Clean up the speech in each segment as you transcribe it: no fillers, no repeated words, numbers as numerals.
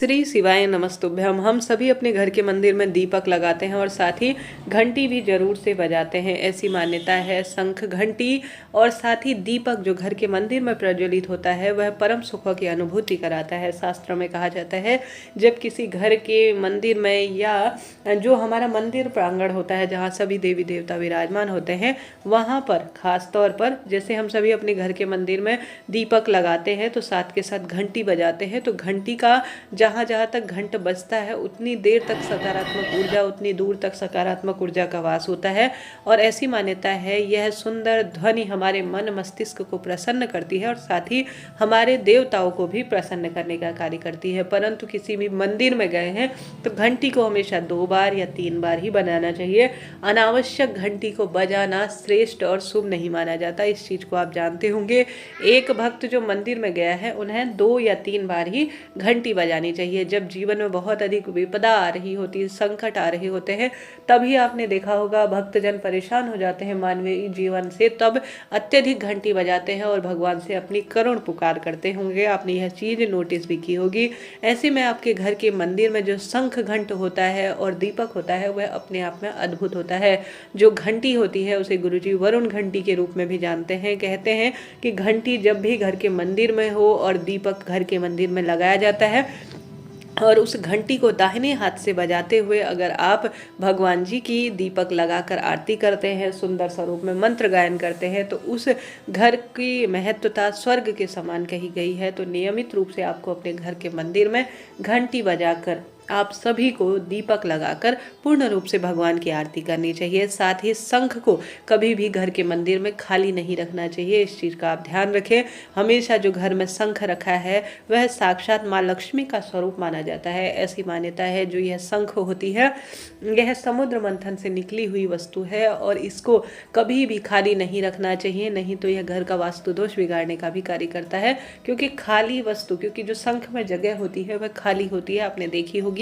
श्री शिवाय नमस्तुभ्यम। हम सभी अपने घर के मंदिर में दीपक लगाते हैं और साथ ही घंटी भी जरूर से बजाते हैं। ऐसी मान्यता है शंख घंटी और साथ ही दीपक जो घर के मंदिर में प्रज्वलित होता है वह परम सुखों की अनुभूति कराता है। शास्त्र में कहा जाता है जब किसी घर के मंदिर में या जो हमारा मंदिर प्रांगण होता है जहाँ सभी देवी देवता विराजमान होते हैं वहाँ पर खास तौर पर जैसे हम सभी अपने घर के मंदिर में दीपक लगाते हैं तो साथ के साथ घंटी बजाते हैं, तो घंटी का जहाँ जहाँ तक घंट बजता है उतनी देर तक सकारात्मक ऊर्जा, उतनी दूर तक सकारात्मक ऊर्जा का वास होता है। और ऐसी मान्यता है यह सुंदर ध्वनि हमारे मन मस्तिष्क को प्रसन्न करती है और साथ ही हमारे देवताओं को भी प्रसन्न करने का कार्य करती है। परंतु किसी भी मंदिर में गए हैं तो घंटी को हमेशा 2 बार या 3 बार ही बजाना चाहिए। अनावश्यक घंटी को बजाना श्रेष्ठ और शुभ नहीं माना जाता, इस चीज को आप जानते होंगे। एक भक्त जो मंदिर में गया है उन्हें 2 या 3 बार ही घंटी बजानी चाहिए। जब जीवन में बहुत अधिक विपदा आ रही होती है, संकट आ रहे होते हैं, तभी आपने देखा होगा भक्तजन परेशान हो जाते हैं मानवीय जीवन से, तब अत्यधिक घंटी बजाते हैं और भगवान से अपनी करुण पुकार करते होंगे। आपने यह चीज नोटिस भी की होगी। ऐसे में आपके घर के मंदिर में जो शंख घंट होता है और दीपक होता है वह अपने आप में अद्भुत होता है। जो घंटी होती है उसे गुरुजी वरुण घंटी के रूप में भी जानते हैं। कहते हैं कि घंटी जब भी घर के मंदिर में हो और दीपक घर के मंदिर में लगाया जाता है और उस घंटी को दाहिने हाथ से बजाते हुए अगर आप भगवान जी की दीपक लगाकर आरती करते हैं, सुंदर स्वरूप में मंत्र गायन करते हैं, तो उस घर की महत्वता स्वर्ग के समान कही गई है। तो नियमित रूप से आपको अपने घर के मंदिर में घंटी बजाकर आप सभी को दीपक लगाकर पूर्ण रूप से भगवान की आरती करनी चाहिए। साथ ही शंख को कभी भी घर के मंदिर में खाली नहीं रखना चाहिए, इस चीज़ का आप ध्यान रखें। हमेशा जो घर में शंख रखा है वह साक्षात माँ लक्ष्मी का स्वरूप माना जाता है। ऐसी मान्यता है जो यह शंख होती है यह समुद्र मंथन से निकली हुई वस्तु है और इसको कभी भी खाली नहीं रखना चाहिए, नहीं तो यह घर का वास्तु दोष बिगाड़ने का भी कार्य करता है। क्योंकि खाली वस्तु, क्योंकि जो शंख में जगह होती है वह खाली होती है, आपने देखी होगी।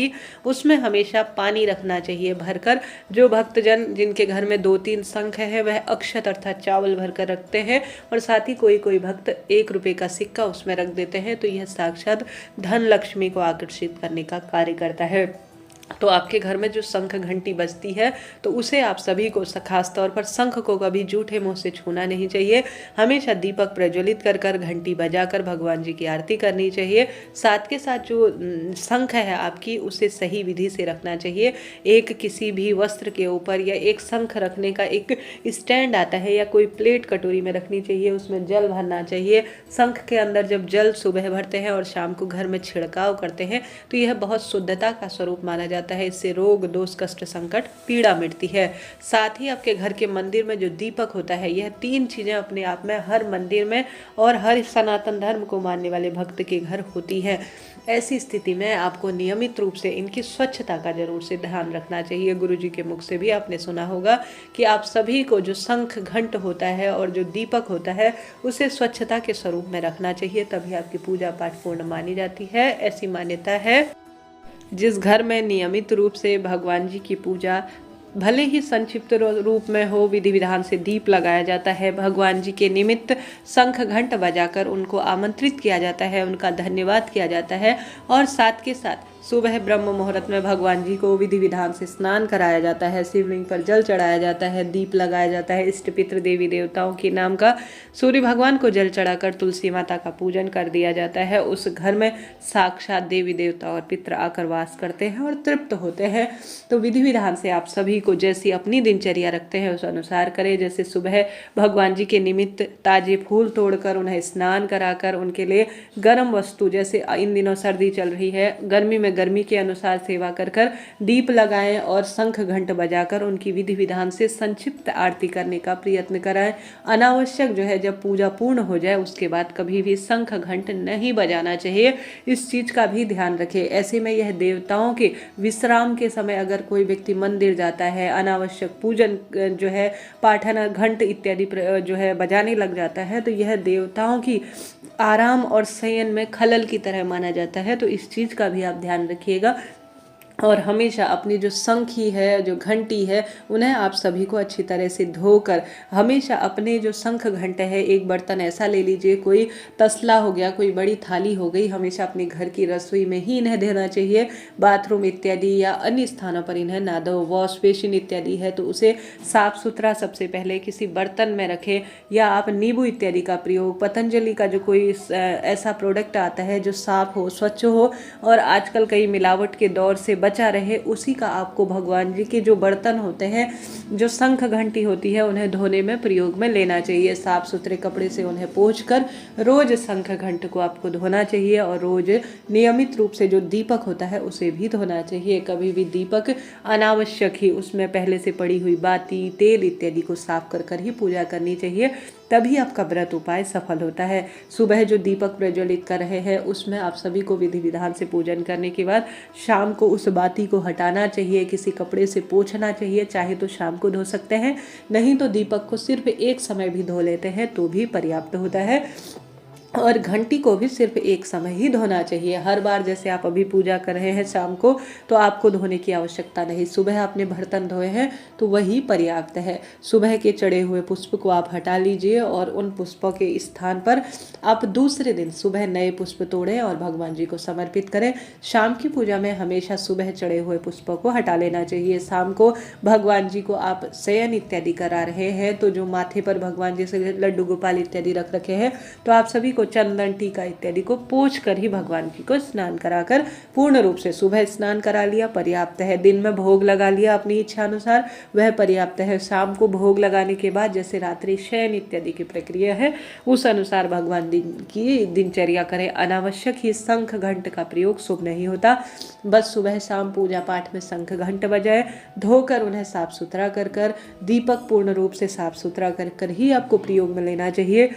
उसमें हमेशा पानी रखना चाहिए भरकर। जो भक्तजन जिनके घर में 2-3 शंख है वह अक्षत अर्थात चावल भरकर रखते हैं और साथ ही कोई कोई भक्त 1 रुपए का सिक्का उसमें रख देते हैं, तो यह साक्षात धन लक्ष्मी को आकर्षित करने का कार्य करता है। तो आपके घर में जो शंख घंटी बजती है तो उसे आप सभी को खास तौर पर शंख को कभी जूठे मुंह से छूना नहीं चाहिए। हमेशा दीपक प्रज्वलित कर कर घंटी बजाकर भगवान जी की आरती करनी चाहिए। साथ के साथ जो शंख है आपकी उसे सही विधि से रखना चाहिए। एक किसी भी वस्त्र के ऊपर या एक शंख रखने का एक स्टैंड आता है या कोई प्लेट कटोरी में रखनी चाहिए, उसमें जल भरना चाहिए। शंख के अंदर जब जल सुबह भरते हैं और शाम को घर में छिड़काव करते हैं तो यह बहुत शुद्धता का स्वरूप माना जाता है। इससे रोग दोष कष्ट संकट पीड़ा मिटती है। साथ ही आपके घर के मंदिर में जो दीपक होता है यह 3 चीजें अपने आप में हर मंदिर में और हर सनातन धर्म को मानने वाले भक्त के घर होती है। ऐसी स्थिति में आपको नियमित रूप से इनकी स्वच्छता का जरूर से ध्यान रखना चाहिए। गुरुजी के मुख से भी आपने सुना होगा कि आप सभी को जो शंख घंट होता है और जो दीपक होता है उसे स्वच्छता के स्वरूप में रखना चाहिए, तभी आपकी पूजा पाठ पूर्ण मानी जाती है। ऐसी मान्यता है जिस घर में नियमित रूप से भगवान जी की पूजा भले ही संक्षिप्त रूप में हो, विधि विधान से दीप लगाया जाता है, भगवान जी के निमित्त शंख घंट बजाकर उनको आमंत्रित किया जाता है, उनका धन्यवाद किया जाता है और साथ के साथ सुबह ब्रह्म मुहूर्त में भगवान जी को विधि विधान से स्नान कराया जाता है, शिवलिंग पर जल चढ़ाया जाता है, दीप लगाया जाता है, इष्ट पितृ देवी देवताओं के नाम का सूर्य भगवान को जल चढ़ाकर तुलसी माता का पूजन कर दिया जाता है। उस घर में साक्षात देवी देवता और पितृ आकर वास करते हैं और तृप्त होते हैं। तो विधि विधान से आप सभी को जैसी अपनी दिनचर्या रखते हैं उस अनुसार करें। जैसे सुबह भगवान जी के निमित्त ताजे फूल तोड़कर उन्हें स्नान कराकर उनके लिए गर्म वस्तु, जैसे इन दिनों सर्दी चल रही है, गर्मी में गर्मी के अनुसार सेवा कर कर दीप लगाएं और शंख घंट बजाकर उनकी विधि विधान से संक्षिप्त आरती करने का प्रयत्न कराएं। अनावश्यक जो है जब पूजा पूर्ण हो जाए उसके बाद कभी भी शंख घंट नहीं बजाना चाहिए, इस चीज का भी ध्यान रखें। ऐसे में यह देवताओं के विश्राम के समय अगर कोई व्यक्ति मंदिर जाता है, अनावश्यक पूजन जो है पाठन घंट इत्यादि जो है बजाने लग जाता है, तो यह देवताओं की आराम और शयन में खलल की तरह माना जाता है। तो इस चीज का भी आप ध्यान रखिएगा। और हमेशा अपनी जो शंखी है, जो घंटी है, उन्हें आप सभी को अच्छी तरह से धोकर हमेशा अपने जो शंख घंटे है, एक बर्तन ऐसा ले लीजिए, कोई तसला हो गया, कोई बड़ी थाली हो गई, हमेशा अपने घर की रसोई में ही इन्हें देना चाहिए। बाथरूम इत्यादि या अन्य स्थानों पर इन्हें ना दो। वॉश बेसिन इत्यादि है तो उसे साफ सुथरा सबसे पहले किसी बर्तन में रखें, या आप नींबू इत्यादि का प्रयोग, पतंजलि का जो कोई ऐसा प्रोडक्ट आता है जो साफ हो, स्वच्छ हो और आजकल कई मिलावट के दौर से बचा रहे, उसी का आपको भगवान जी के जो बर्तन होते हैं, जो शंख घंटी होती है, उन्हें धोने में प्रयोग में लेना चाहिए। साफ सुथरे कपड़े से उन्हें पोंछकर रोज शंख घंट को आपको धोना चाहिए और रोज नियमित रूप से जो दीपक होता है उसे भी धोना चाहिए। कभी भी दीपक अनावश्यक ही उसमें पहले से पड़ी हुई बाती, तेल इत्यादि को साफ कर कर ही पूजा करनी चाहिए, तभी आपका व्रत उपाय सफल होता है। सुबह जो दीपक प्रज्वलित कर रहे हैं उसमें आप सभी को विधि विधान से पूजन करने के बाद शाम को उस बाती को हटाना चाहिए, किसी कपड़े से पोंछना चाहिए, चाहे तो शाम को धो सकते हैं, नहीं तो दीपक को सिर्फ एक समय भी धो लेते हैं तो भी पर्याप्त होता है। और घंटी को भी सिर्फ एक समय ही धोना चाहिए। हर बार जैसे आप अभी पूजा कर रहे हैं शाम को, तो आपको धोने की आवश्यकता नहीं। सुबह आपने बर्तन धोए हैं तो वही पर्याप्त है। सुबह के चढ़े हुए पुष्प को आप हटा लीजिए और उन पुष्पों के स्थान पर आप दूसरे दिन सुबह नए पुष्प तोड़ें और भगवान जी को समर्पित करें। शाम की पूजा में हमेशा सुबह चढ़े हुए पुष्पों को हटा लेना चाहिए। शाम को भगवान जी को आप शयन इत्यादि करा रहे हैं तो जो माथे पर भगवान जी से लड्डू गोपाल इत्यादि रख रखे हैं, तो आप सभी को चंदन, टीका इत्यादि को पोंछ कर ही भगवान जी को स्नान कराकर पूर्ण रूप से सुबह स्नान करा लिया पर्याप्त है। दिन में भोग लगा लिया अपनी इच्छा अनुसार, वह पर्याप्त है। शाम को भोग लगाने के बाद जैसे रात्रि शयन इत्यादि की प्रक्रिया है, उस अनुसार भगवान की दिनचर्या करें। अनावश्यक ही शंख घंट का प्रयोग शुभ नहीं होता। बस सुबह शाम पूजा पाठ में शंख घंट बजाए, धोकर उन्हें साफ सुथरा कर दीपक पूर्ण रूप से साफ सुथरा कर ही आपको प्रयोग में लेना चाहिए।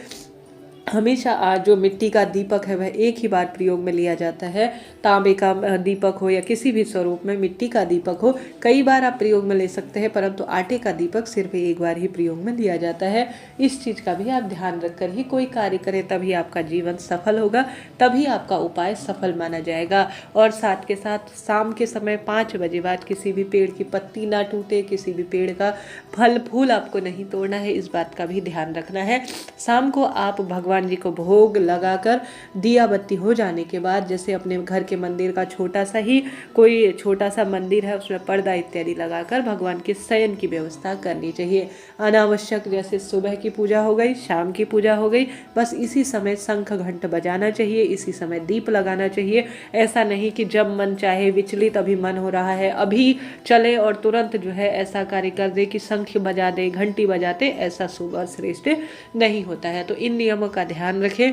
हमेशा आज जो मिट्टी का दीपक है वह एक ही बार प्रयोग में लिया जाता है। तांबे का दीपक हो या किसी भी स्वरूप में मिट्टी का दीपक हो, कई बार आप प्रयोग में ले सकते हैं, परंतु आटे का दीपक सिर्फ एक बार ही प्रयोग में लिया जाता है। इस चीज़ का भी आप ध्यान रखकर ही कोई कार्य करें, तभी आपका जीवन सफल होगा, तभी आपका उपाय सफल माना जाएगा। और साथ के साथ शाम के समय 5 बजे बाद किसी भी पेड़ की पत्ती ना टूटे, किसी भी पेड़ का फल फूल आपको नहीं तोड़ना है, इस बात का भी ध्यान रखना है। शाम को आप भगवान जी को भोग लगाकर दिया बत्ती हो जाने के बाद, जैसे अपने घर के मंदिर का छोटा सा ही कोई छोटा सा मंदिर है उसमें पर्दा इत्यादि लगाकर भगवान के शयन की व्यवस्था करनी चाहिए। अनावश्यक जैसे सुबह की पूजा हो गई, शाम की पूजा हो गई, बस इसी समय शंख घंट बजाना चाहिए, इसी समय दीप लगाना चाहिए। ऐसा नहीं कि जब मन चाहे, विचलित अभी मन हो रहा है अभी चले और तुरंत जो है ऐसा कार्य कर दे कि शंख बजा दे, घंटी बजाते, ऐसा शुभ और श्रेष्ठ नहीं होता है। तो इन नियमों का ध्यान रखें,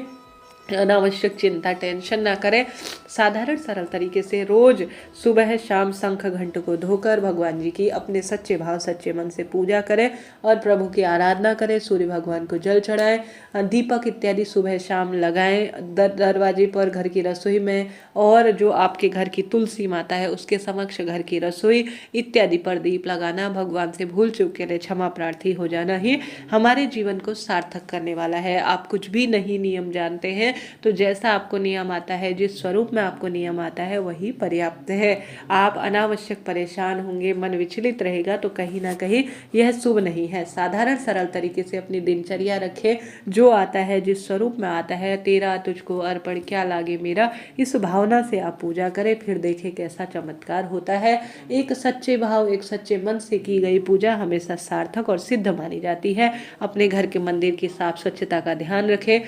अनावश्यक चिंता टेंशन ना करें। साधारण सरल तरीके से रोज सुबह शाम शंख घंट को धोकर भगवान जी की अपने सच्चे भाव सच्चे मन से पूजा करें और प्रभु की आराधना करें। सूर्य भगवान को जल चढ़ाएं, दीपक इत्यादि सुबह शाम लगाएं दरवाजे पर, घर की रसोई में, और जो आपके घर की तुलसी माता है उसके समक्ष घर की रसोई इत्यादि पर दीप लगाना। भगवान से भूल चूक के लिए क्षमा प्रार्थी हो जाना ही हमारे जीवन को सार्थक करने वाला है। आप कुछ भी नहीं नियम जानते हैं तो जैसा आपको नियम आता है, जिस स्वरूप में आपको नियम आता है वही पर्याप्त है। आप अनावश्यक परेशान होंगे, मन विचलित रहेगा तो कहीं ना कहीं यह शुभ नहीं है। साधारण सरल तरीके से अपनी दिनचर्या रखें, जो आता है जिस स्वरूप में आता है, तेरा तुझको अर्पण क्या लागे मेरा, इस भावना से आप पूजा करें, फिर देखें कैसा चमत्कार होता है। एक सच्चे भाव, एक सच्चे मन से की गई पूजा हमेशा सार्थक और सिद्ध मानी जाती है। अपने घर के मंदिर की साफ स्वच्छता का ध्यान रखें।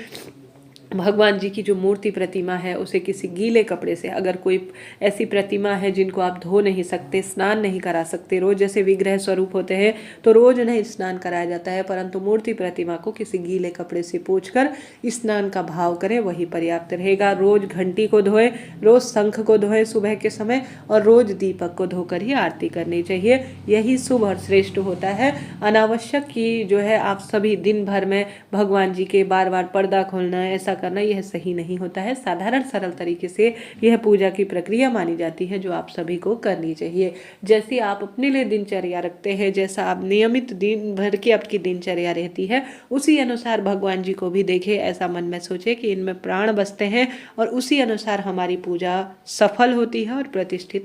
भगवान जी की जो मूर्ति प्रतिमा है उसे किसी गीले कपड़े से, अगर कोई ऐसी प्रतिमा है जिनको आप धो नहीं सकते, स्नान नहीं करा सकते, रोज जैसे विग्रह स्वरूप होते हैं तो रोज उन्हें स्नान कराया जाता है, परंतु मूर्ति प्रतिमा को किसी गीले कपड़े से पोंछकर स्नान का भाव करें, वही पर्याप्त रहेगा। रोज घंटी को धोएं, रोज शंख को धोएं सुबह के समय, और रोज दीपक को धोकर ही आरती करनी चाहिए, यही शुभ और श्रेष्ठ होता है। अनावश्यक की जो है आप सभी दिन भर में भगवान जी के बार बार पर्दा खोलना, ऐसा करना, यह सही नहीं होता है। साधारण सरल तरीके से यह पूजा की प्रक्रिया मानी जाती है जो आप सभी को करनी चाहिए। जैसे आप अपने लिए दिनचर्या रखते हैं, जैसा आप नियमित दिन भर की आपकी दिनचर्या रहती है, उसी अनुसार भगवान जी को भी देखें, ऐसा मन में सोचे कि इनमें प्राण बसते हैं, और उसी अनुसार हमारी पूजा सफल होती है और प्रतिष्ठित